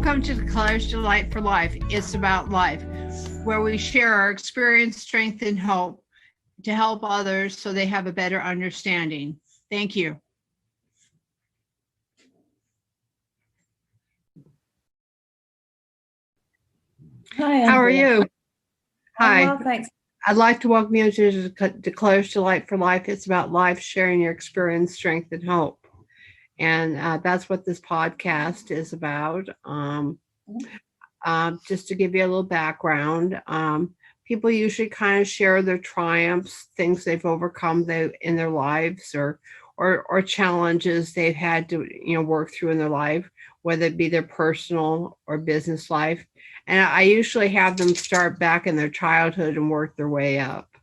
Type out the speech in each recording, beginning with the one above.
Welcome to Declares Delight for Life. It's about life, where we share our experience, strength, and hope to help others so they have a better understanding. Thank you. Hi, how are you? Hi. Well, thanks. I'd like to welcome you to Declares Delight for Life. It's about life, sharing your experience, strength, and hope. And that's what this podcast is about. Just to give you a little background, people usually kind of share their triumphs, things they've overcome in their lives, or challenges they've had to work through in their life, whether it be their personal or business life. And I usually have them start back in their childhood and work their way up.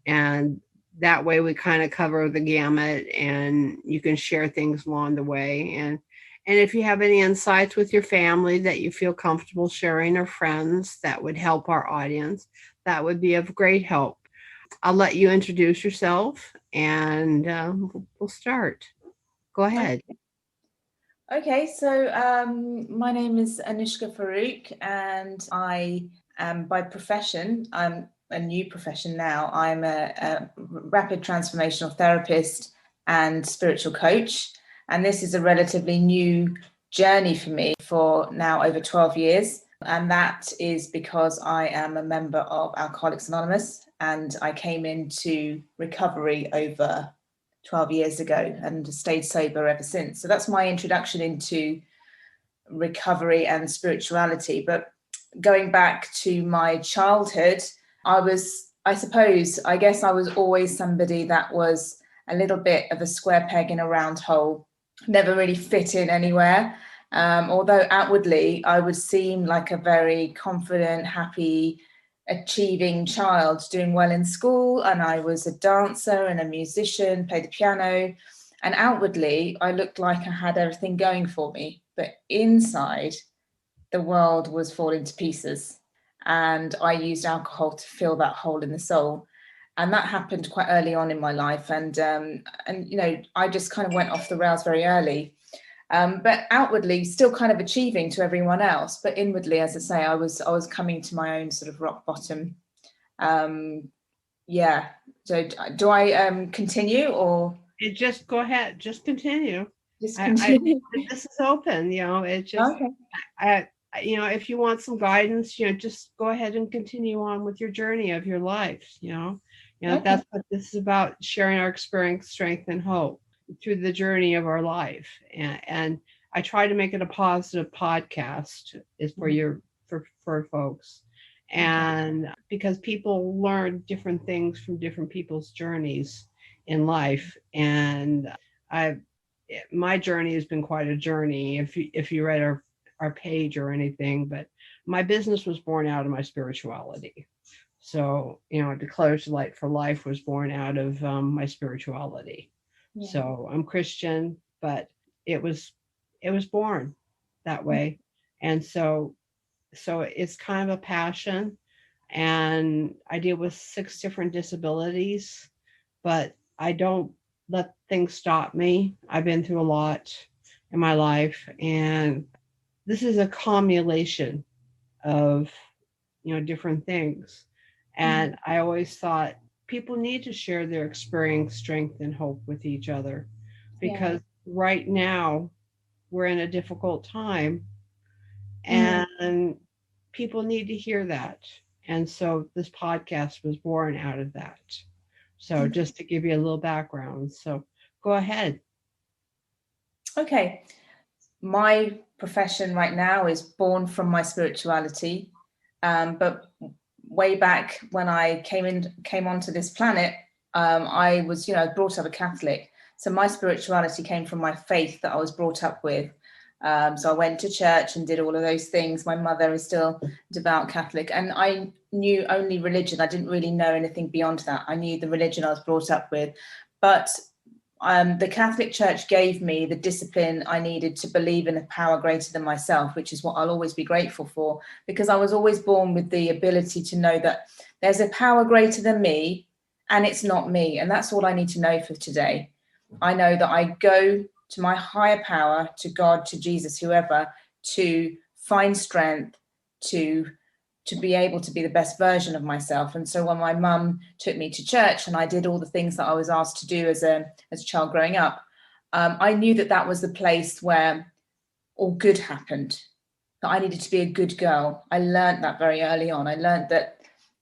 And that way we kind of cover the gamut, and you can share things along the way. And if you have any insights with your family that you feel comfortable sharing, or friends that would help our audience, that would be of great help. I'll let you introduce yourself, and we'll start. Go ahead. Okay, so my name is Anoushka Farouk, and I am by profession, I'm a new profession now. I'm a rapid transformational therapist and spiritual coach. And this is a relatively new journey for me for now over 12 years. And that is because I am a member of Alcoholics Anonymous, and I came into recovery over 12 years ago and stayed sober ever since. So that's my introduction into recovery and spirituality. But going back to my childhood, I guess I was always somebody that was a little bit of a square peg in a round hole, never really fit in anywhere. Although outwardly I would seem like a very confident, happy, achieving child, doing well in school, and I was a dancer and a musician, played the piano, and outwardly I looked like I had everything going for me, but inside the world was falling to pieces, and I used alcohol to fill that hole in the soul. And that happened quite early on in my life, and I just kind of went off the rails very early. But outwardly still kind of achieving to everyone else, but inwardly, as I say, I was coming to my own sort of rock bottom. So do I continue, or just go ahead, just continue. Just continue. This is open, it's just Okay. If you want some guidance, just go ahead and continue on with your journey of your life. Okay. That's what this is about, sharing our experience, strength, and hope through the journey of our life. And I try to make it a positive podcast is for folks. And because people learn different things from different people's journeys in life. And my journey has been quite a journey. If you read our page or anything, but my business was born out of my spirituality. So, Declares Delight for Life was born out of my spirituality. Yeah. So I'm Christian, but it was born that way. And so it's kind of a passion, and I deal with 6 different disabilities, but I don't let things stop me. I've been through a lot in my life, and this is a cumulation of different things. And I always thought people need to share their experience, strength, and hope with each other, because right now we're in a difficult time, and people need to hear that. And so this podcast was born out of that. So just to give you a little background. So go ahead. Okay. My profession right now is born from my spirituality. But way back when I came onto this planet, I was, brought up a Catholic. So my spirituality came from my faith that I was brought up with. So I went to church and did all of those things. My mother is still devout Catholic, and I knew only religion. I didn't really know anything beyond that. I knew the religion I was brought up with, but the Catholic Church gave me the discipline I needed to believe in a power greater than myself, which is what I'll always be grateful for, because I was always born with the ability to know that there's a power greater than me, and it's not me. And that's all I need to know for today. I know that I go to my higher power, to God, to Jesus, whoever, to find strength to be able to be the best version of myself. And so when my mum took me to church and I did all the things that I was asked to do as a child growing up, I knew that that was the place where all good happened, that I needed to be a good girl. I learned that very early on. I learned that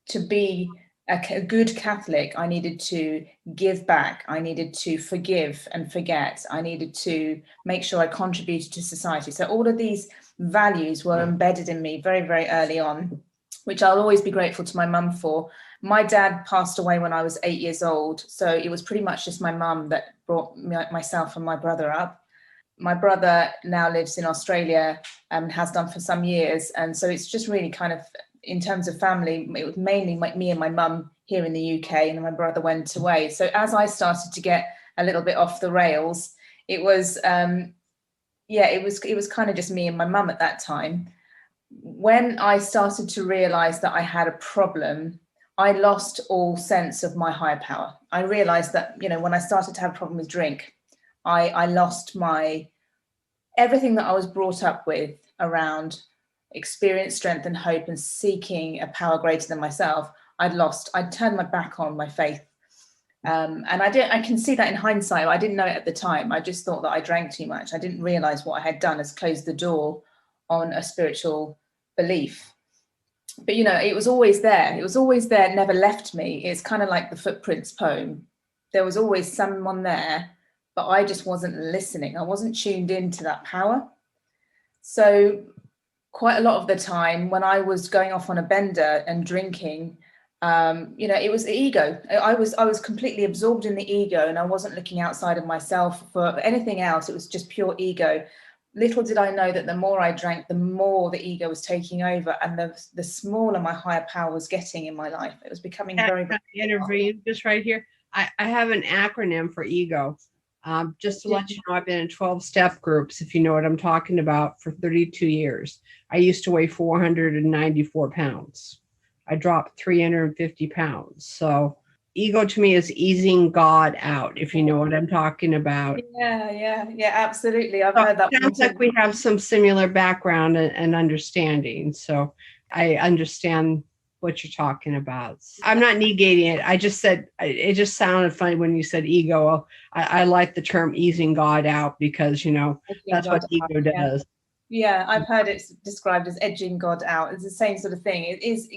to be a good Catholic, I needed to give back. I needed to forgive and forget. I needed to make sure I contributed to society. So all of these values were embedded in me very, very early on, which I'll always be grateful to my mum for. My dad passed away when I was 8 years old. So it was pretty much just my mum that brought myself and my brother up. My brother now lives in Australia and has done for some years. And so it's just really kind of, in terms of family, it was mainly me and my mum here in the UK, and my brother went away. So as I started to get a little bit off the rails, it was, it was kind of just me and my mum at that time. When I started to realize that I had a problem, I lost all sense of my higher power. I realized that, when I started to have a problem with drink, I lost everything that I was brought up with around experience, strength, and hope, and seeking a power greater than myself. I'd turned my back on my faith. And I can see that in hindsight. I didn't know it at the time. I just thought that I drank too much. I didn't realize what I had done is closed the door on a spiritual belief. But, it was always there. It was always there, never left me. It's kind of like the Footprints poem. There was always someone there, but I just wasn't listening. I wasn't tuned into that power. So quite a lot of the time when I was going off on a bender and drinking, it was the ego. I was completely absorbed in the ego, and I wasn't looking outside of myself for anything else. It was just pure ego. Little did I know that the more I drank, the more the ego was taking over, and the smaller my higher power was getting in my life. It was becoming very, very intervene just right here. I have an acronym for ego. Just to let you know, I've been in 12-step groups, if you know what I'm talking about, for 32 years. I used to weigh 494 pounds. I dropped 350 pounds. So ego to me is easing God out, if you know what I'm talking about. Yeah, absolutely. I've heard that. It sounds like we have some similar background and understanding. So I understand what you're talking about. I'm not negating it. I just said it just sounded funny when you said ego. I like the term easing God out because, that's what ego does. Yeah, I've heard it described as edging God out. It's the same sort of thing. It is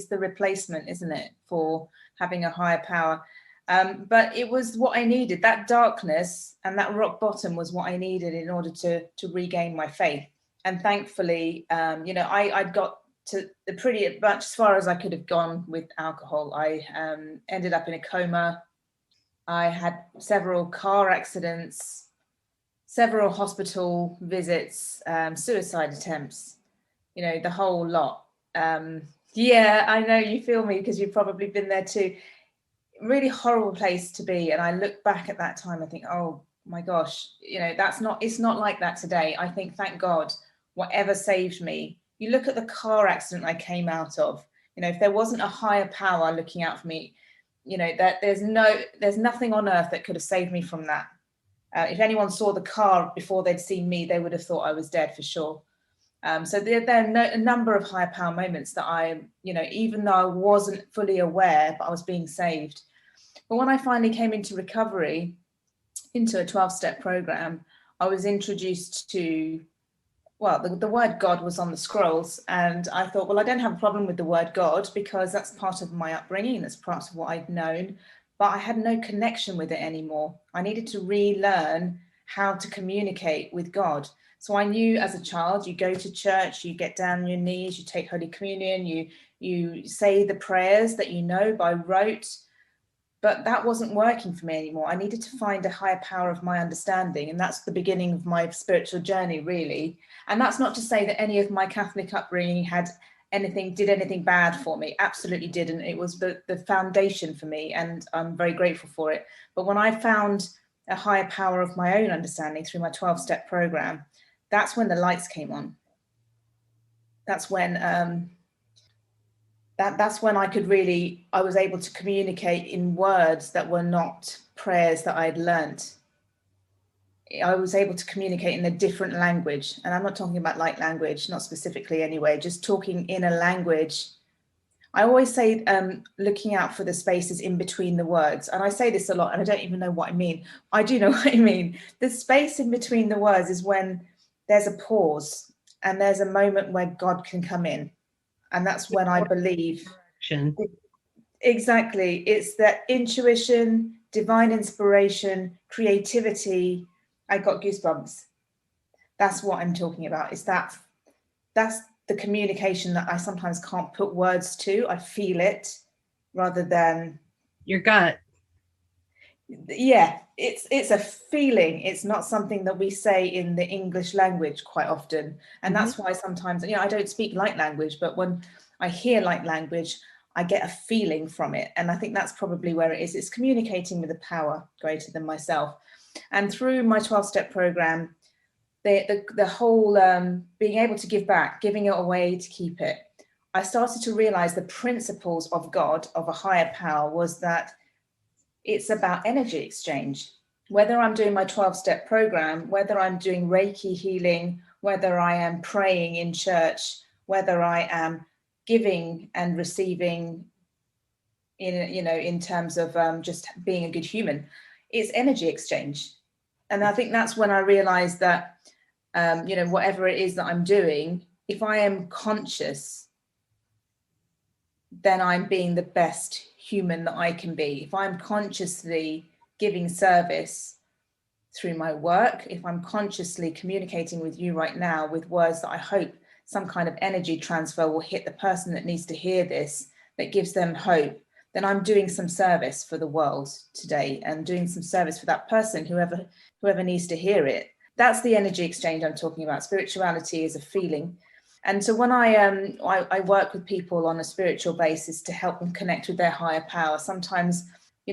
the replacement, isn't it, for having a higher power? But it was what I needed. That darkness and that rock bottom was what I needed in order to regain my faith. And thankfully, I'd got to the pretty much as far as I could have gone with alcohol. I ended up in a coma. I had several car accidents, several hospital visits, suicide attempts, the whole lot. Yeah, I know you feel me because you've probably been there too. Really horrible place to be. And I look back at that time, I think, oh my gosh, it's not like that today. I think, thank God, whatever saved me. You look at the car accident I came out of, if there wasn't a higher power looking out for me, that there's nothing on earth that could have saved me from that. If anyone saw the car before they'd seen me, they would have thought I was dead for sure. So there are a number of higher power moments that I, even though I wasn't fully aware, but I was being saved. But when I finally came into recovery, into a 12-step program, I was introduced to, the word God was on the scrolls. And I thought, well, I don't have a problem with the word God because that's part of my upbringing. That's part of what I'd known. But I had no connection with it anymore. I needed to relearn how to communicate with God. So I knew as a child, you go to church, you get down on your knees, you take Holy Communion, you say the prayers that you know by rote, but that wasn't working for me anymore. I needed to find a higher power of my understanding. And that's the beginning of my spiritual journey, really. And that's not to say that any of my Catholic upbringing did anything bad for me. Absolutely didn't. It was the foundation for me, and I'm very grateful for it. But when I found a higher power of my own understanding through my 12-step program, that's when the lights came on. That's when that's when I was able to communicate in words that were not prayers that I'd learnt. I was able to communicate in a different language. And I'm not talking about light language, not specifically anyway, just talking in a language. I always say looking out for the spaces in between the words. And I say this a lot and I don't even know what I mean. I do know what I mean. The space in between the words is when there's a pause and there's a moment where God can come in. And that's when I believe. Exactly. It's that intuition, divine inspiration, creativity. I got goosebumps. That's what I'm talking about. That's the communication that I sometimes can't put words to. I feel it rather than your gut. Yeah, it's a feeling. It's not something that we say in the English language quite often. And that's why sometimes, I don't speak light language, but when I hear light language, I get a feeling from it. And I think that's probably where it is. It's communicating with a power greater than myself. And through my 12-step program, the whole being able to give back, giving it away to keep it, I started to realize the principles of God, of a higher power, was that it's about energy exchange. Whether I'm doing my 12-step program, whether I'm doing Reiki healing, whether I am praying in church, whether I am giving and receiving in terms of just being a good human, it's energy exchange. And I think that's when I realized that whatever it is that I'm doing, if I am conscious, then I'm being the best human that I can be. If I'm consciously giving service through my work, if I'm consciously communicating with you right now with words that I hope some kind of energy transfer will hit the person that needs to hear this, that gives them hope, then I'm doing some service for the world today and doing some service for that person, whoever needs to hear it. That's the energy exchange I'm talking about. Spirituality is a feeling. And so when I work with people on a spiritual basis to help them connect with their higher power, sometimes,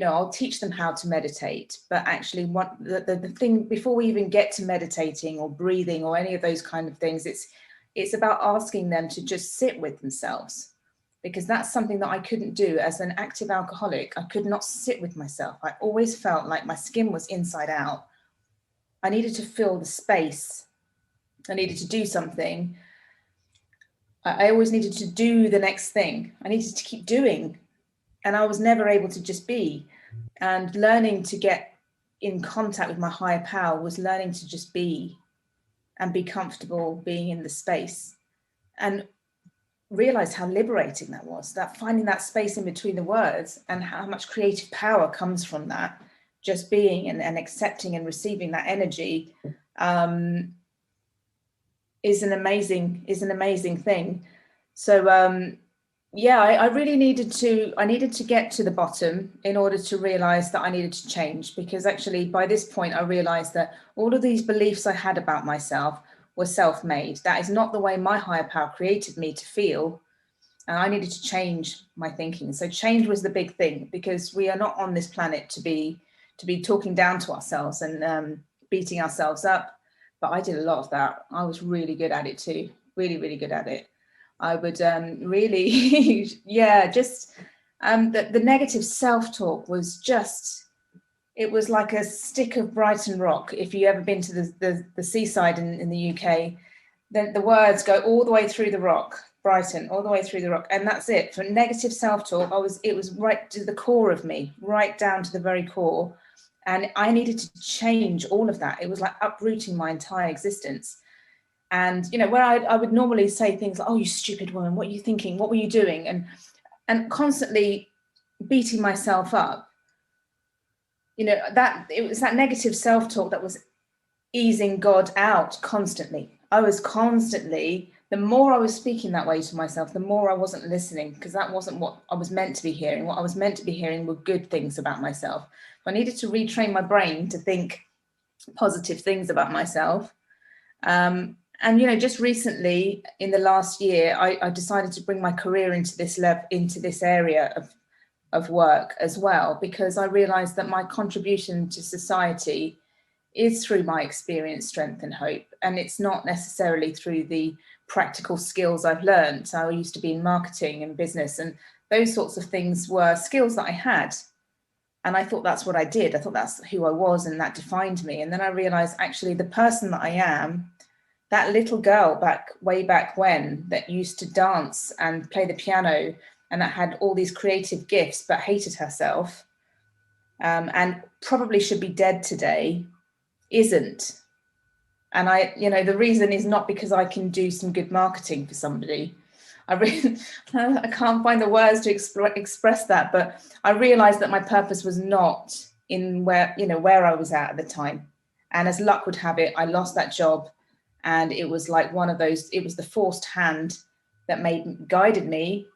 I'll teach them how to meditate. But actually, the thing, before we even get to meditating or breathing or any of those kind of things, it's about asking them to just sit with themselves, because that's something that I couldn't do as an active alcoholic. I could not sit with myself. I always felt like my skin was inside out. I needed to fill the space. I needed to do something. I always needed to do the next thing. I needed to keep doing. And I was never able to just be. And learning to get in contact with my higher power was learning to just be and be comfortable being in the space. And realized how liberating that was, that finding that space in between the words and how much creative power comes from that, just being and accepting and receiving that energy. Is an amazing thing. So I really needed to get to the bottom in order to realize that I needed to change, because actually by this point I realized that all of these beliefs I had about myself were self-made. That is not the way my higher power created me to feel, and I needed to change my thinking. So change was the big thing, because we are not on this planet to be talking down to ourselves and beating ourselves up. But I did a lot of that. I was really good at it too. Really, really good at it. I would really, the negative self-talk was just, it was like a stick of Brighton rock. If you've ever been to the seaside in the UK, then the words go all the way through the rock, Brighton, all the way through the rock. And that's it. For negative self-talk, it was right to the core of me, right down to the very core. And I needed to change all of that. It was like uprooting my entire existence. And, where I would normally say things like, oh, you stupid woman, what are you thinking? What were you doing? And constantly beating myself up, that it was that negative self-talk that was easing God out constantly. I was constantly, the more I was speaking that way to myself, the more I wasn't listening, because that wasn't what I was meant to be hearing. What I was meant to be hearing were good things about myself. I needed to retrain my brain to think positive things about myself. And, just recently in the last year, I decided to bring my career into this area of work as well, because I realized that my contribution to society is through my experience, strength and hope. And it's not necessarily through the practical skills I've learned. So I used to be in marketing and business, and those sorts of things were skills that I had. And I thought that's what I did. I thought that's who I was, and that defined me. And then I realized actually the person that I am, that little girl way back when, that used to dance and play the piano and that had all these creative gifts but hated herself, and probably should be dead today, isn't. And the reason is not because I can do some good marketing for somebody. I can't find the words to express that, but I realized that my purpose was not in where I was at the time. And as luck would have it, I lost that job. And it was like it was the forced hand that guided me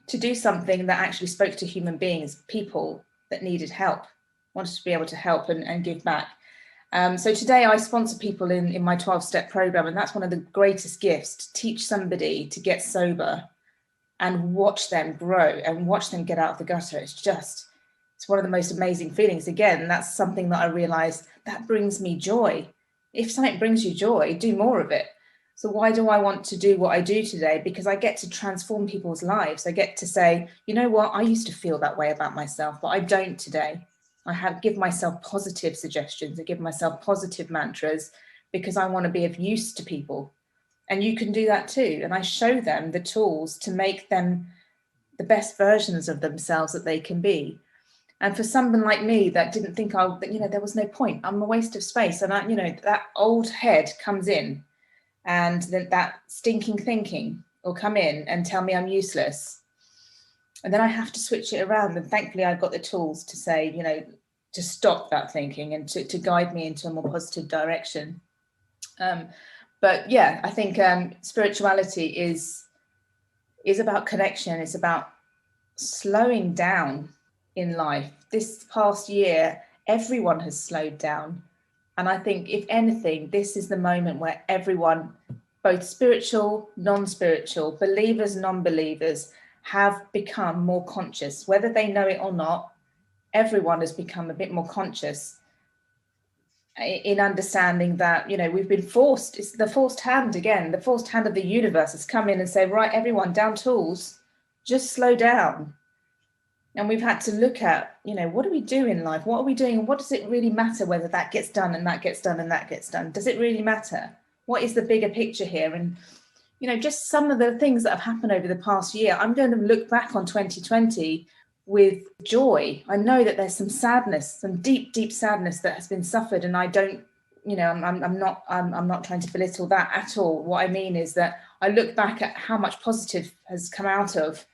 to do something that actually spoke to human beings, people that needed help, wanted to be able to help and give back. So today I sponsor people in my 12-step program, and that's one of the greatest gifts, to teach somebody to get sober and watch them grow and watch them get out of the gutter. It's one of the most amazing feelings. Again, that's something that I realized that brings me joy. If something brings you joy, do more of it. So why do I want to do what I do today? Because I get to transform people's lives. I get to say, you know what, I used to feel that way about myself, but I don't today. Give myself positive suggestions. I give myself positive mantras because I want to be of use to people. And you can do that too. And I show them the tools to make them the best versions of themselves that they can be. And for someone like me that didn't think there was no point, I'm a waste of space. And that old head comes in, and then that stinking thinking will come in and tell me I'm useless. And then I have to switch it around. And thankfully, I've got the tools to say, to stop that thinking and to guide me into a more positive direction. But yeah, I think spirituality is about connection. It's about slowing down in life. This past year, everyone has slowed down. And I think, if anything, this is the moment where everyone, both spiritual, non-spiritual, believers, non-believers, have become more conscious. Whether they know it or not, everyone has become a bit more conscious in understanding that, we've been forced. It's the forced hand again. The forced hand of the universe has come in and say, right, everyone, down tools, just slow down. And we've had to look at, what do we do in life? What are we doing? And what does it really matter whether that gets done and that gets done and that gets done? Does it really matter? What is the bigger picture here? And, just some of the things that have happened over the past year, I'm going to look back on 2020 with joy. I know that there's some sadness, some deep, deep sadness that has been suffered. And I don't, I'm not trying to belittle that at all. What I mean is that I look back at how much positive has come out of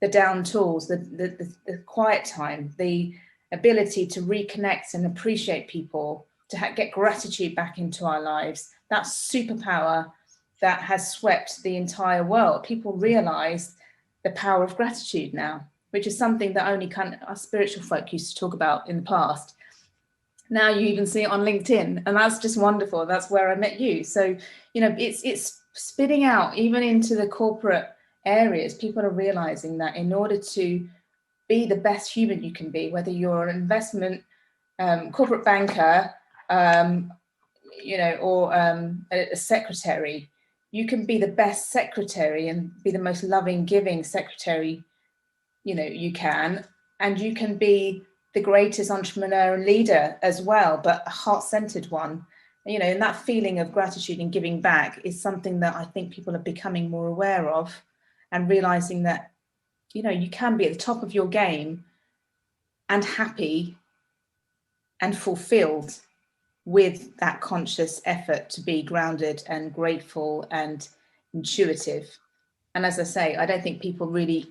the down tools, the quiet time, the ability to reconnect and appreciate people, to get gratitude back into our lives. That superpower that has swept the entire world. People realize the power of gratitude now, which is something that only our spiritual folk used to talk about in the past. Now you even see it on LinkedIn, and that's just wonderful. That's where I met you. So, it's spitting out even into the corporate areas. People are realizing that in order to be the best human you can be, whether you're an investment corporate banker, or a secretary, you can be the best secretary and be the most loving, giving secretary, you can, and you can be the greatest entrepreneur and leader as well, but a heart-centered one. And that feeling of gratitude and giving back is something that I think people are becoming more aware of, and realizing that, you can be at the top of your game and happy and fulfilled with that conscious effort to be grounded and grateful and intuitive. And as I say, I don't think people really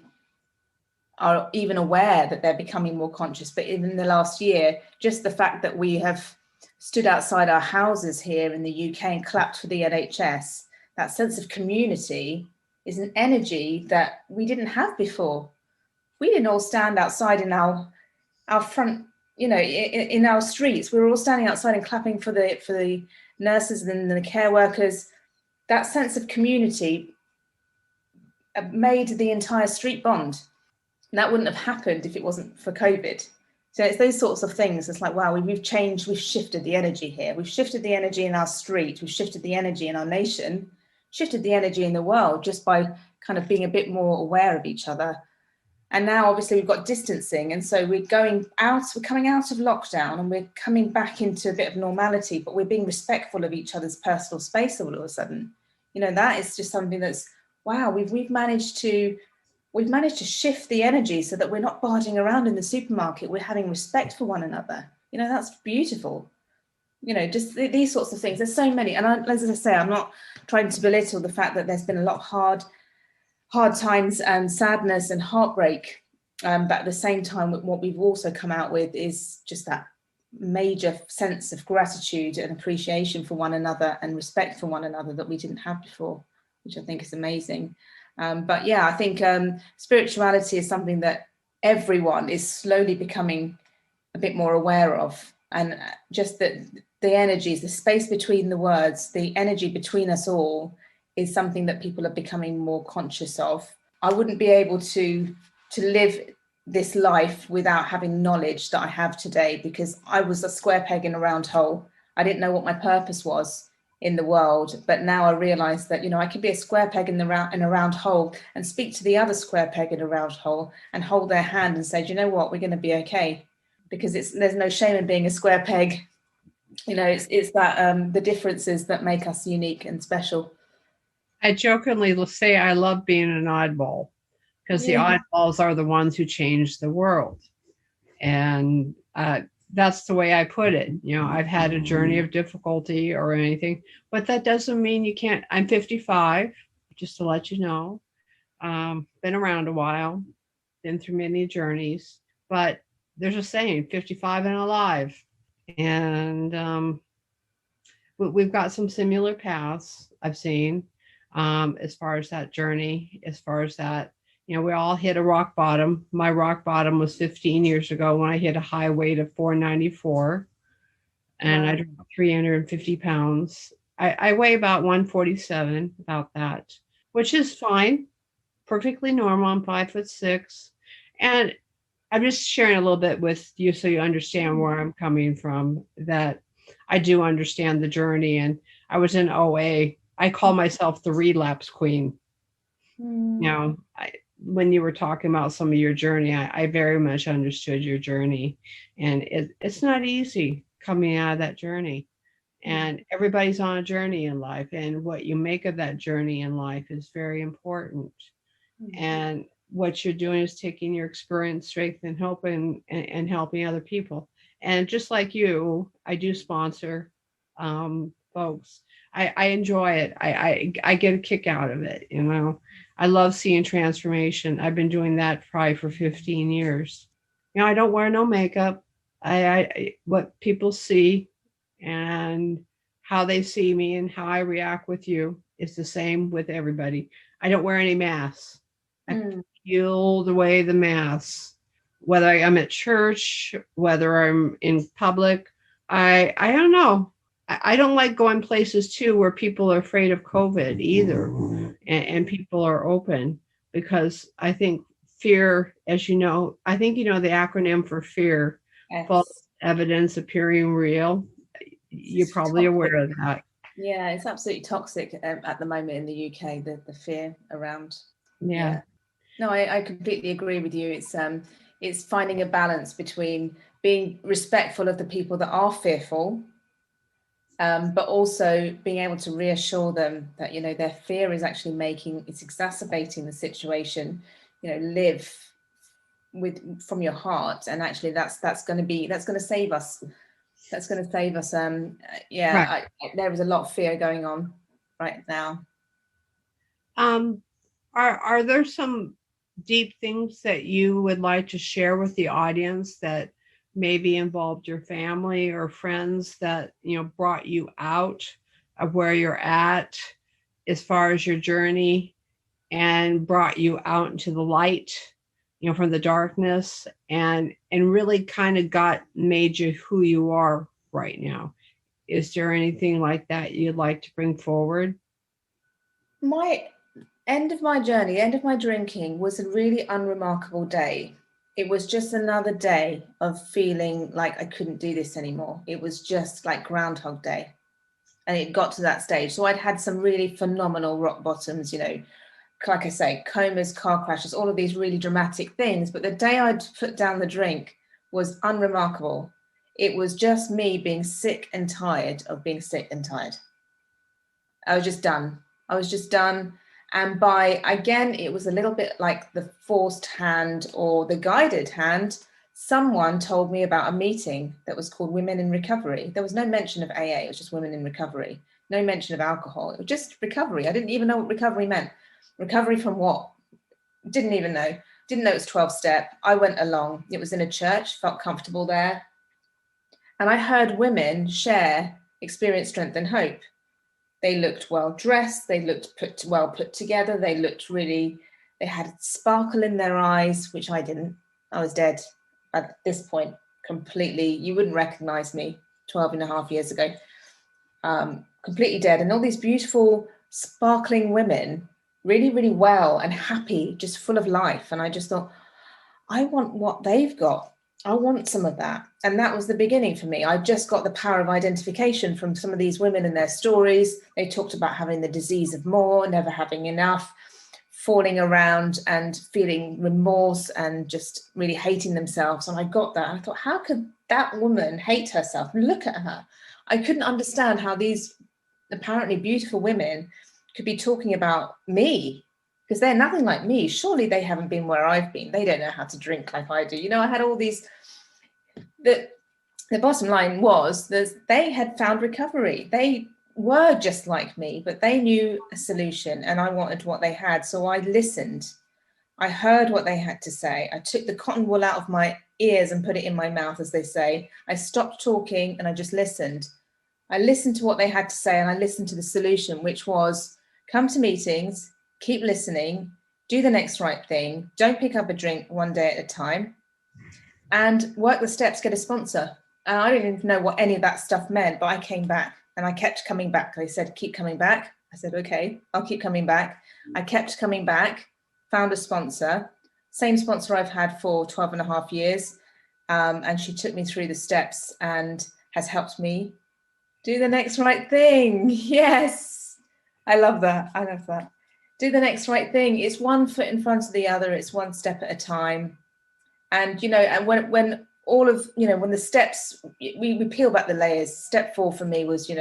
are even aware that they're becoming more conscious. But in the last year, just the fact that we have stood outside our houses here in the UK and clapped for the NHS, that sense of community is an energy that we didn't have before. We didn't all stand outside in our front, in our streets. We were all standing outside and clapping for the nurses and the care workers. That sense of community made the entire street bond. And that wouldn't have happened if it wasn't for COVID. So it's those sorts of things. It's like, wow, we've changed, we've shifted the energy here. We've shifted the energy in our street. We've shifted the energy in our nation, shifted the energy in the world, just by kind of being a bit more aware of each other. And now obviously we've got distancing, and so we're coming out of lockdown, and we're coming back into a bit of normality, but we're being respectful of each other's personal space all of a sudden. That is just something that's, wow, we've managed to shift the energy so that we're not barging around in the supermarket. We're having respect for one another. That's beautiful. Just these sorts of things. There's so many. And as I say, I'm not trying to belittle the fact that there's been a lot of hard times and sadness and heartbreak. But at the same time, what we've also come out with is just that major sense of gratitude and appreciation for one another and respect for one another that we didn't have before, which I think is amazing. But yeah, I think spirituality is something that everyone is slowly becoming a bit more aware of. And just that the energies, the space between the words, the energy between us all is something that people are becoming more conscious of. I wouldn't be able to live this life without having knowledge that I have today, because I was a square peg in a round hole. I didn't know what my purpose was in the world, but now I realize that I could be a square peg in a round hole and speak to the other square peg in a round hole and hold their hand and say, do you know what, we're going to be okay, because there's no shame in being a square peg. It's that the differences that make us unique and special. I jokingly will say I love being an oddball, because the oddballs are the ones who change the world. And that's the way I put it. I've had a journey of difficulty or anything, but that doesn't mean you can't. I'm 55, just to let you know. Been around a while, been through many journeys, but there's a saying, 55 and alive. And we've got some similar paths I've seen, as far as that journey, as far as that. We all hit a rock bottom. My rock bottom was 15 years ago when I hit a high weight of 494, and I dropped 350 pounds. I weigh about 147, about that, which is fine, perfectly normal. I'm 5'6", and I'm just sharing a little bit with you so you understand where I'm coming from, that I do understand the journey. And I was in OA. I call myself the relapse queen. When you were talking about some of your journey, I very much understood your journey. And it's not easy coming out of that journey. And everybody's on a journey in life. And what you make of that journey in life is very important. And what you're doing is taking your experience, strength, and helping other people. And just like you, I do sponsor folks. I enjoy it. I get a kick out of it. I love seeing transformation. I've been doing that probably for 15 years. I don't wear no makeup. I what people see and how they see me and how I react with you is the same with everybody. I don't wear any masks. I peeled away the masks, whether I'm at church, whether I'm in public. I don't know. I don't like going places too where people are afraid of COVID either, and people are open, because I think fear, as you know, I think the acronym for fear, Yes. False evidence appearing real. You're probably aware of that. Yeah, it's absolutely toxic at the moment in the UK, the fear around. Yeah. No, I completely agree with you. It's finding a balance between being respectful of the people that are fearful, but also being able to reassure them that their fear is actually it's exacerbating the situation. Live from your heart, and actually that's going to save us. That's going to save us. Right. There is a lot of fear going on right now. Are there some deep things that you would like to share with the audience that maybe involved your family or friends that brought you out of where you're at as far as your journey, and brought you out into the light, from the darkness, and really kind of made you who you are right now? Is there anything like that you'd like to bring forward? My end of my journey, end of my drinking, was a really unremarkable day. It was just another day of feeling like I couldn't do this anymore. It was just like Groundhog Day. And it got to that stage. So I'd had some really phenomenal rock bottoms, like I say, comas, car crashes, all of these really dramatic things. But the day I'd put down the drink was unremarkable. It was just me being sick and tired of being sick and tired. I was just done. And again, it was a little bit like the forced hand or the guided hand. Someone told me about a meeting that was called Women in Recovery. There was no mention of AA, it was just Women in Recovery. No mention of alcohol, it was just recovery. I didn't even know what recovery meant. Recovery from what? Didn't even know. Didn't know it was 12-step. I went along. It was in a church, felt comfortable there. And I heard women share experience, strength, and hope. They looked well dressed, they looked well put together, they had sparkle in their eyes, which I didn't. I was dead at this point, completely. You wouldn't recognize me 12 and a half years ago. Completely dead. And all these beautiful, sparkling women, really, really well and happy, just full of life. And I just thought, I want what they've got. I want some of that. And that was the beginning for me. I just got the power of identification from some of these women and their stories. They talked about having the disease of more, never having enough, falling around and feeling remorse and just really hating themselves. And I got that. I thought, how could that woman hate herself? Look at her. I couldn't understand how these apparently beautiful women could be talking about me, because they're nothing like me. Surely they haven't been where I've been. They don't know how to drink like I do. I had all these, the bottom line was they had found recovery. They were just like me, but they knew a solution and I wanted what they had. So I listened. I heard what they had to say. I took the cotton wool out of my ears and put it in my mouth, as they say. I stopped talking and I just listened. I listened to what they had to say and I listened to the solution, which was come to meetings, keep listening, do the next right thing, don't pick up a drink one day at a time, and work the steps, get a sponsor. And I didn't even know what any of that stuff meant, but I came back and I kept coming back. They said, keep coming back. I said, okay, I'll keep coming back. I kept coming back, found a sponsor, same sponsor I've had for 12 and a half years. And she took me through the steps and has helped me do the next right thing. Yes, I love that. I love that. Do the next right thing. It's one foot in front of the other. It's one step at a time. And, and when all of, when the steps, we peel back the layers. Step 4 for me was,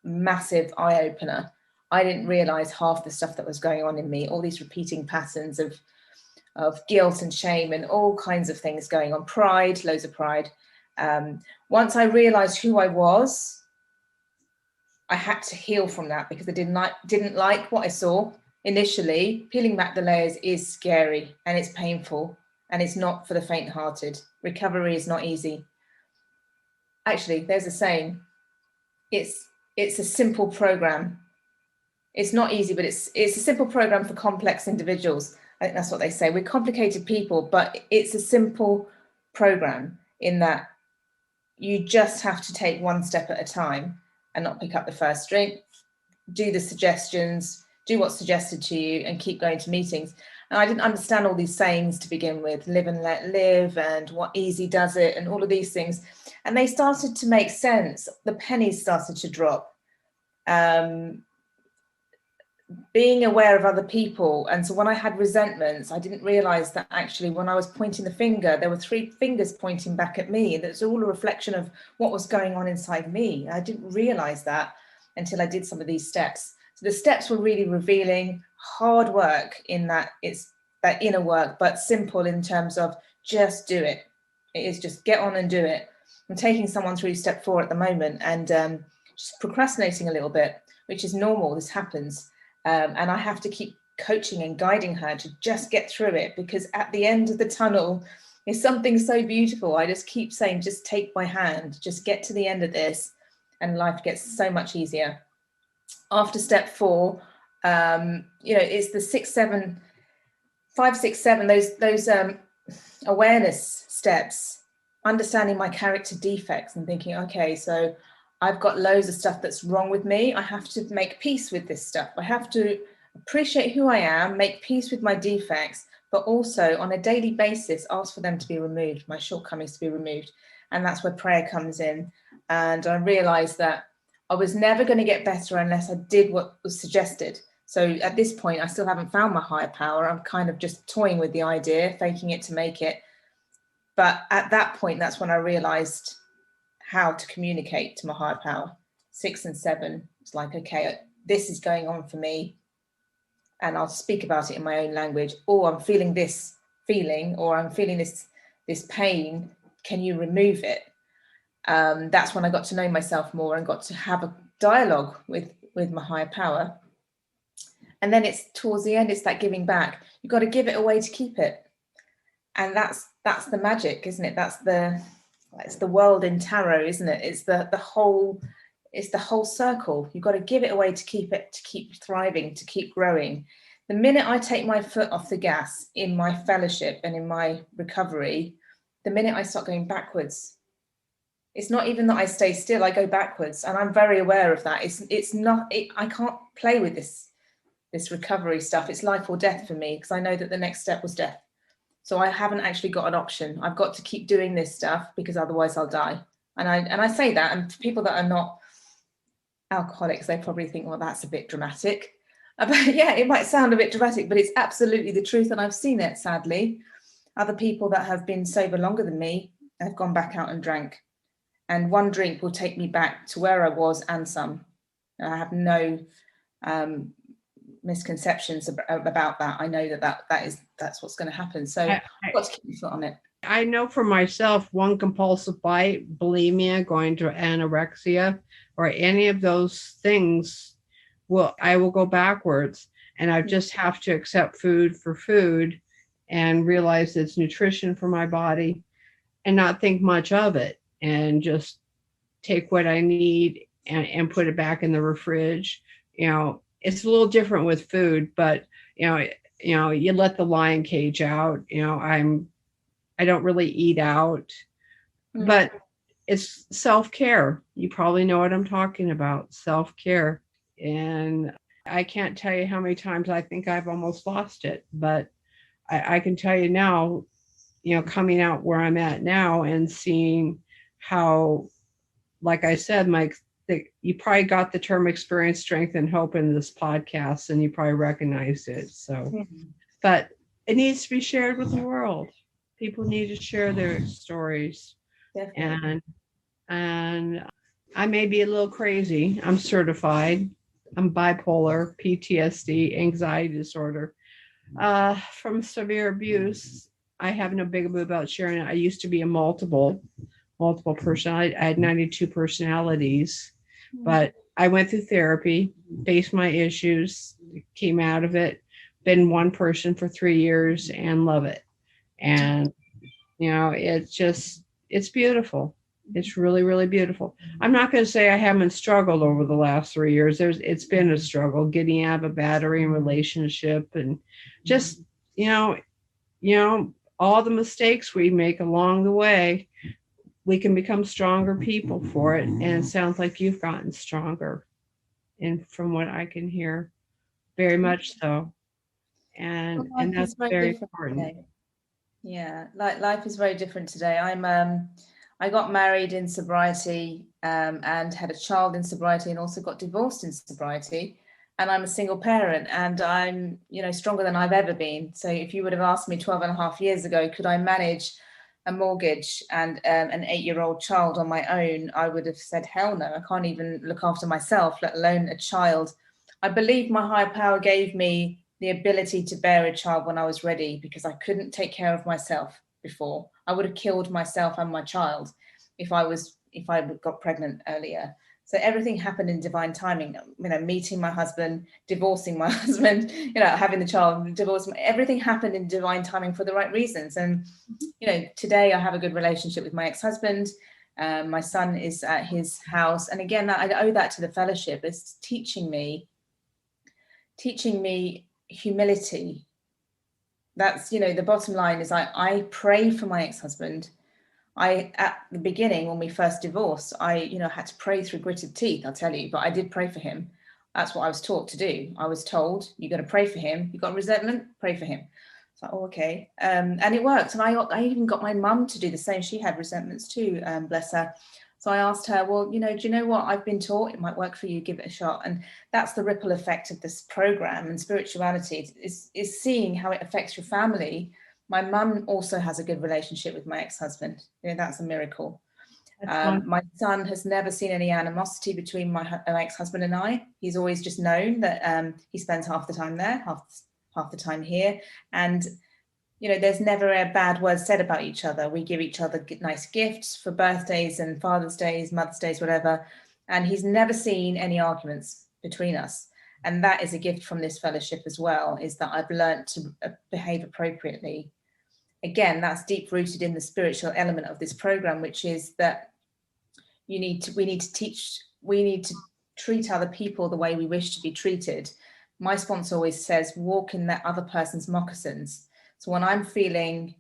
massive eye opener. I didn't realize half the stuff that was going on in me, all these repeating patterns of guilt and shame and all kinds of things going on. Pride, loads of pride. Once I realized who I was, I had to heal from that because I didn't like what I saw initially. Peeling back the layers is scary and it's painful and it's not for the faint-hearted. Recovery is not easy. Actually, there's a saying, it's a simple program. It's not easy, but it's a simple program for complex individuals. I think that's what they say. We're complicated people, but it's a simple program in that you just have to take one step at a time and not pick up the first drink, do the suggestions, do what's suggested to you and keep going to meetings. And I didn't understand all these sayings to begin with, live and let live and what easy does it and all of these things. And they started to make sense. The pennies started to drop. Being aware of other people. And so when I had resentments, I didn't realize that actually when I was pointing the finger, there were 3 fingers pointing back at me. That's all a reflection of what was going on inside me. I didn't realize that until I did some of these steps. So the steps were really revealing, hard work in that it's that inner work, but simple in terms of just do it. It is just get on and do it. I'm taking someone through step 4 at the moment and just procrastinating a little bit, which is normal. This happens. And I have to keep coaching and guiding her to just get through it, because at the end of the tunnel is something so beautiful. I just keep saying, just take my hand, just get to the end of this, and life gets so much easier. After step 4, it's the 6, 7, 5, 6, 7, those awareness steps, understanding my character defects and thinking, okay, so I've got loads of stuff that's wrong with me. I have to make peace with this stuff. I have to appreciate who I am, make peace with my defects, but also on a daily basis, ask for them to be removed, my shortcomings to be removed. And that's where prayer comes in. And I realized that I was never going to get better unless I did what was suggested. So at this point, I still haven't found my higher power. I'm kind of just toying with the idea, faking it to make it. But at that point, that's when I realized how to communicate to my higher power. 6 and 7, it's like, okay, this is going on for me, and I'll speak about it in my own language. Or I'm feeling this feeling, or I'm feeling this pain. Can you remove it? That's when I got to know myself more and got to have a dialogue with my higher power. And then it's towards the end, it's that giving back. You've got to give it away to keep it. And that's the magic, isn't it? It's the world in tarot, isn't it? It's the whole circle. You've got to give it away to keep it, to keep thriving, to keep growing. The minute I take my foot off the gas in my fellowship and in my recovery, the minute I start going backwards, it's not even that I stay still, I go backwards. And I'm very aware of that. I can't play with this recovery stuff. It's life or death for me, because I know that the next step was death. So I haven't actually got an option. I've got to keep doing this stuff, because otherwise I'll die. And I say that, and for people that are not alcoholics, they probably think, well, that's a bit dramatic. But yeah, it might sound a bit dramatic, but it's absolutely the truth. And I've seen it, sadly. Other people that have been sober longer than me have gone back out and drank. And one drink will take me back to where I was and some. And I have no misconceptions about that. I know that's what's going to happen. So I've got to keep my foot on it. I know for myself, one compulsive bite, bulimia, going to anorexia, or any of those things, I will go backwards. And I just have to accept food for food and realize it's nutrition for my body, and not think much of it, and just take what I need and put it back in the fridge. It's a little different with food, but you let the lion cage out. I don't really eat out, but it's self-care. You probably know what I'm talking about, self-care. And I can't tell you how many times I think I've almost lost it, but I can tell you now, coming out where I'm at now and seeing how, like I said, Mike, you probably got the term experience, strength, and hope in this podcast, and you probably recognized it. So, but it needs to be shared with the world. People need to share their stories. Definitely. And I may be a little crazy. I'm certified. I'm bipolar, PTSD, anxiety disorder. From severe abuse. I have no big about sharing it. I used to be a multiple person. I had 92 personalities, but I went through therapy, faced my issues, came out of it, been one person for 3 years and love it. And, it's beautiful. It's really, really beautiful. I'm not going to say I haven't struggled over the last 3 years. It's been a struggle getting out of a battery and relationship, and just, all the mistakes we make along the way, we can become stronger people for it. And it sounds like you've gotten stronger. And from what I can hear, very much so. And that's very important. Today. Yeah, life is very different today. I got married in sobriety, and had a child in sobriety, and also got divorced in sobriety. And I'm a single parent, and I'm, stronger than I've ever been. So if you would have asked me 12 and a half years ago, could I manage a mortgage and an 8-year-old child on my own, I would have said, hell no, I can't even look after myself, let alone a child. I believe my higher power gave me the ability to bear a child when I was ready, because I couldn't take care of myself before. I would have killed myself and my child if I got pregnant earlier. So everything happened in divine timing. Meeting my husband, divorcing my husband, having the child, divorcing. Everything happened in divine timing for the right reasons. And today I have a good relationship with my ex-husband. My son is at his house, and again, I owe that to the fellowship. It's teaching me humility. That's the bottom line is I pray for my ex-husband. At the beginning, when we first divorced, I had to pray through gritted teeth, I'll tell you, but I did pray for him. That's what I was taught to do. I was told, you got to pray for him. You got resentment, pray for him. It's like, oh, okay. And it worked. And I even got my mum to do the same. She had resentments too, bless her. So I asked her, well, do you know what I've been taught? It might work for you, give it a shot. And that's the ripple effect of this program. And spirituality is seeing how it affects your family. My mum also has a good relationship with my ex-husband. That's a miracle. My son has never seen any animosity between my ex-husband and I. He's always just known that he spends half the time there, half the time here. And there's never a bad word said about each other. We give each other nice gifts for birthdays and Father's Days, Mother's Days, whatever. And he's never seen any arguments between us. And that is a gift from this fellowship as well, is that I've learned to behave appropriately. Again, that's deep rooted in the spiritual element of this program, which is that we need to treat other people the way we wish to be treated. My sponsor always says, walk in that other person's moccasins. So when I'm feeling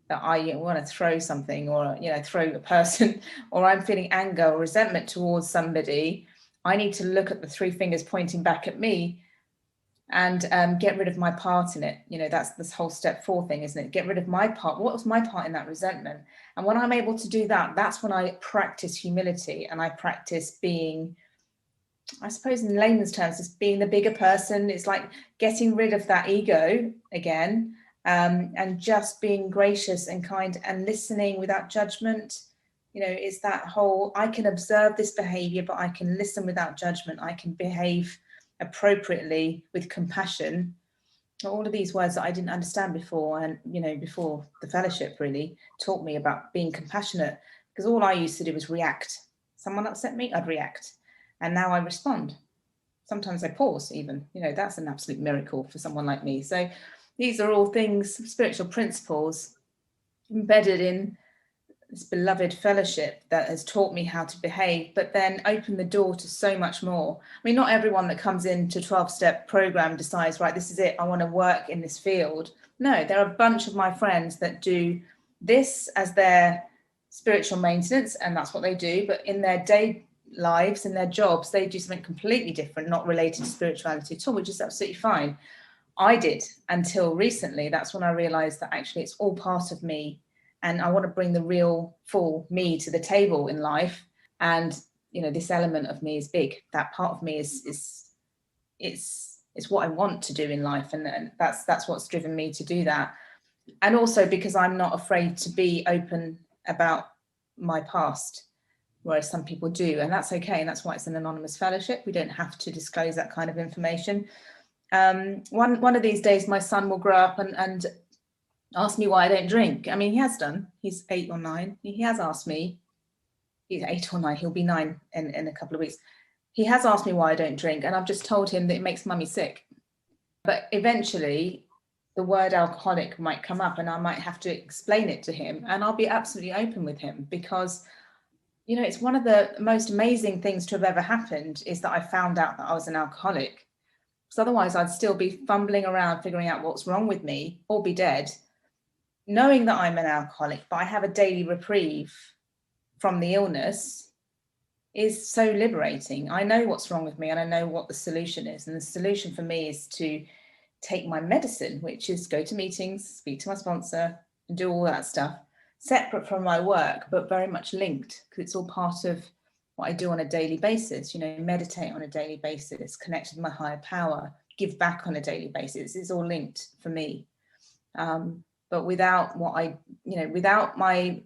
that I want to throw something or, throw a person, or I'm feeling anger or resentment towards somebody, I need to look at the three fingers pointing back at me and get rid of my part in it. That's this whole step 4 thing, isn't it? Get rid of my part. What was my part in that resentment? And when I'm able to do that, that's when I practice humility, and I practice being, I suppose in layman's terms, it's being the bigger person. It's like getting rid of that ego again. And just being gracious and kind and listening without judgment. Is that whole, I can observe this behavior, but I can listen without judgment. I can behave appropriately with compassion. All of these words that I didn't understand before, and before the fellowship really taught me about being compassionate, because all I used to do was react. Someone upset me, I'd react, and now I respond. Sometimes I pause even. That's an absolute miracle for someone like me. So these are all things, spiritual principles embedded in this beloved fellowship that has taught me how to behave, but then open the door to so much more. I mean, not everyone that comes into 12-step program decides, right, this is it, I want to work in this field. No, there are a bunch of my friends that do this as their spiritual maintenance, and that's what they do. But in their day lives, in their jobs, they do something completely different, not related to spirituality at all, which is absolutely fine. I did until recently. That's when I realized that actually it's all part of me, and I want to bring the real full me to the table in life. And this element of me is big. That part of me is what I want to do in life, and that's what's driven me to do that. And also because I'm not afraid to be open about my past, whereas some people do, and that's okay. And that's why it's an anonymous fellowship. We don't have to disclose that kind of information. One of these days my son will grow up and ask me why I don't drink. I mean, he has done. He's 8 or 9. He has asked me. He's 8 or 9. He'll be 9 in a couple of weeks. He has asked me why I don't drink, and I've just told him that it makes mummy sick. But eventually the word alcoholic might come up, and I might have to explain it to him, and I'll be absolutely open with him, because it's one of the most amazing things to have ever happened is that I found out that I was an alcoholic. Because otherwise I'd still be fumbling around figuring out what's wrong with me, or be dead, knowing that I'm an alcoholic, but I have a daily reprieve from the illness is so liberating. I know what's wrong with me, and I know what the solution is. And the solution for me is to take my medicine, which is go to meetings, speak to my sponsor, and do all that stuff, separate from my work, but very much linked, because it's all part of what I do on a daily basis. Meditate on a daily basis, connect with my higher power, give back on a daily basis. It's all linked for me. But without without the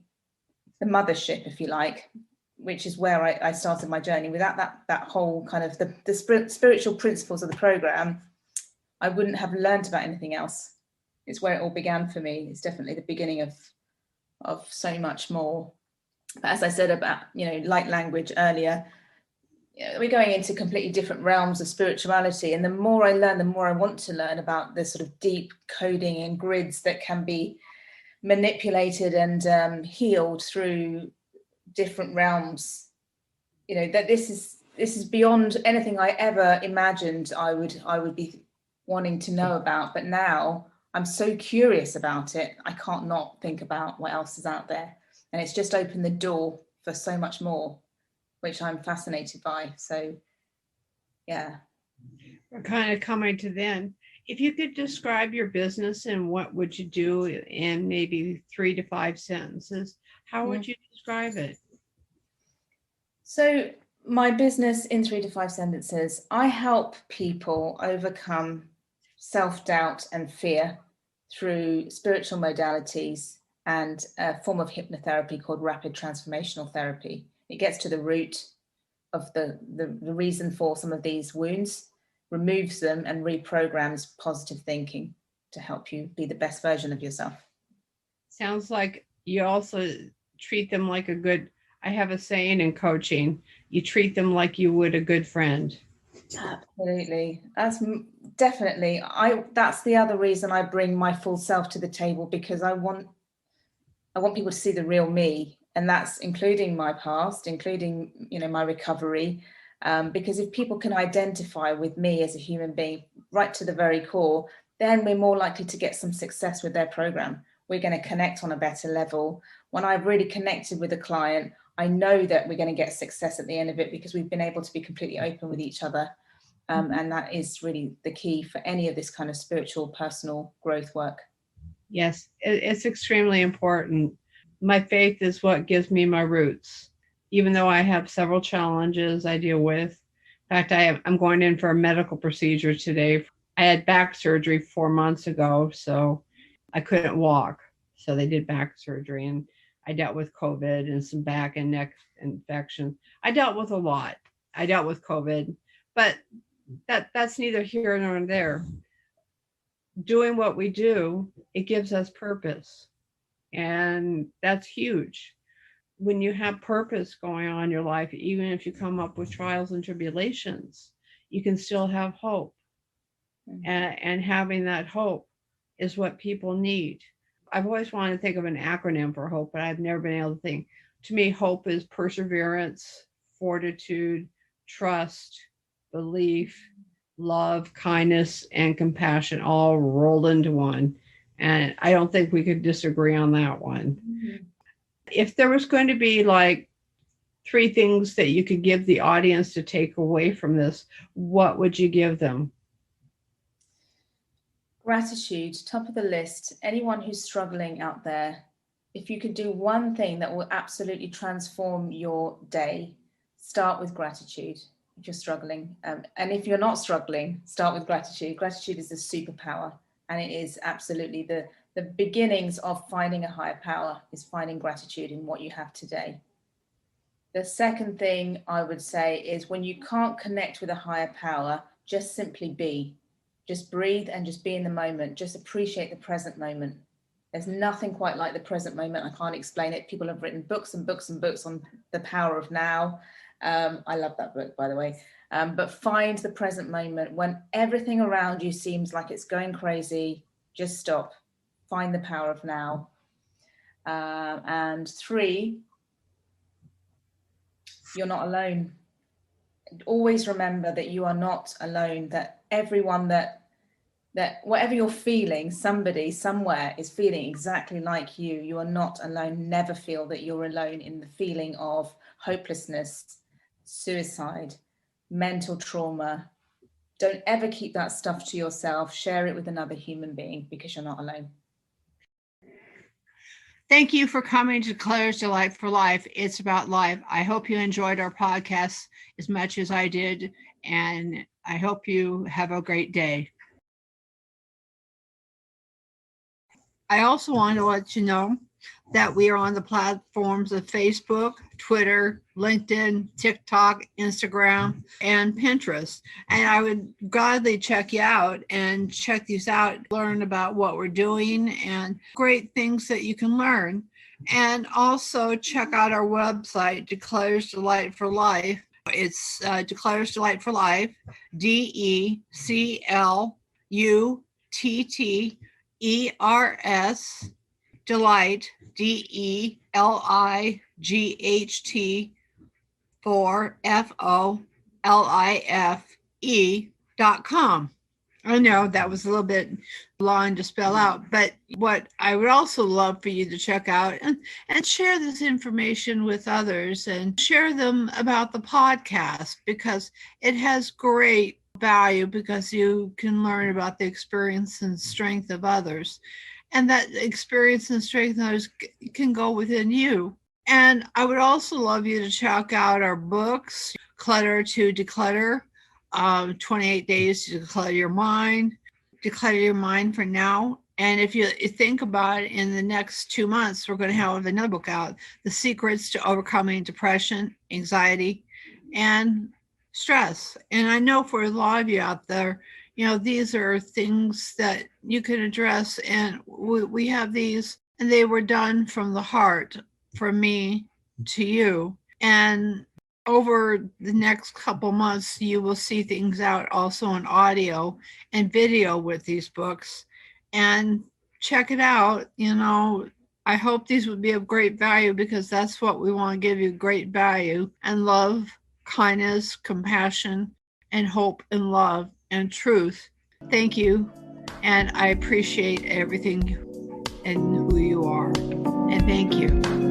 mothership, if you like, which is where I started my journey, without that whole kind of the spiritual principles of the program, I wouldn't have learned about anything else. It's where it all began for me. It's definitely the beginning of so much more. But as I said about, light language earlier, we're going into completely different realms of spirituality. And the more I learn, the more I want to learn about the sort of deep coding and grids that can be manipulated and healed through different realms. That this is beyond anything I ever imagined I would be wanting to know about. But now I'm so curious about it, I can't not think about what else is out there. And it's just opened the door for so much more, which I'm fascinated by. So, yeah. We're kind of coming to the end. If you could describe your business and what would you do in maybe 3 to 5 sentences, how would you describe it? So my business in 3 to 5 sentences, I help people overcome self-doubt and fear through spiritual modalities and a form of hypnotherapy called rapid transformational therapy. It gets to the root of the reason for some of these wounds, removes them and reprograms positive thinking to help you be the best version of yourself. Sounds like you also treat them like a good, I have a saying in coaching, you treat them like you would a good friend. Absolutely. Definitely, that's the other reason I bring my full self to the table, because I want people to see the real me, and that's including my past, including, my recovery. Because if people can identify with me as a human being right to the very core, then we're more likely to get some success with their program. We're going to connect on a better level. When I've really connected with a client, I know that we're going to get success at the end of it because we've been able to be completely open with each other. And that is really the key for any of this kind of spiritual, personal growth work. Yes, it's extremely important. My faith is what gives me my roots. Even though I have several challenges I deal with. In fact, I'm going in for a medical procedure today. I had back surgery 4 months ago, so I couldn't walk. So they did back surgery, and I dealt with COVID and some back and neck infections. I dealt with a lot. I dealt with COVID, but that's neither here nor there. Doing what we do, it gives us purpose. And that's huge. When you have purpose going on in your life, even if you come up with trials and tribulations, you can still have hope. And having that hope is what people need. I've always wanted to think of an acronym for hope, but I've never been able to think. To me, hope is perseverance, fortitude, trust, belief, love, kindness, and compassion all rolled into one. And I don't think we could disagree on that one. Mm-hmm. If there was going to be like 3 things that you could give the audience to take away from this, what would you give them? Gratitude, top of the list. Anyone who's struggling out there, if you could do one thing that will absolutely transform your day, start with gratitude. If you're struggling, and if you're not struggling, start with gratitude. Gratitude is a superpower, and it is absolutely the beginnings of finding a higher power is finding gratitude in what you have today. The second thing I would say is, when you can't connect with a higher power, just simply be. Just breathe and just be in the moment. Just appreciate the present moment. There's nothing quite like the present moment. I can't explain it. People have written books and books and books on the power of now. I love that book, by the way. But find the present moment. When everything around you seems like it's going crazy, just stop. Find the power of now. And 3, you're not alone. Always remember that you are not alone, that everyone that whatever you're feeling, somebody somewhere is feeling exactly like you. You are not alone. Never feel that you're alone in the feeling of hopelessness, suicide, mental trauma. Don't ever keep that stuff to yourself. Share it with another human being, because you're not alone. Thank you for coming to Claire's Delight for Life. It's about life. I hope you enjoyed our podcast as much as I did, and I hope you have a great day. I also want to let you know that we are on the platforms of Facebook, Twitter, LinkedIn, TikTok, Instagram, and Pinterest. And I would gladly check you out and check these out, learn about what we're doing and great things that you can learn. And also check out our website, Declares Delight for Life. It's Declares Delight for Life, DECLUTTERS Delight, DELIGHT for FOLIFE.com. I know that was a little bit long to spell out, but what I would also love for you to check out and share this information with others and share them about the podcast, because it has great value, because you can learn about the experience and strength of others. And that experience and strength of others can go within you. And I would also love you to check out our books, Clutter to Declutter, 28 Days to Declutter your mind for now. And if you think about it, in the next 2 months, we're going to have another book out, The Secrets to Overcoming Depression, Anxiety, and Stress. And I know for a lot of you out there, these are things that you can address. And we have these, and they were done from the heart, from me to you. And over the next couple months, you will see things out also in audio and video with these books. And check it out. I hope these would be of great value, because that's what we want to give you: great value and love, kindness, compassion, and hope and love and truth. Thank you. And I appreciate everything and who you are. And thank you.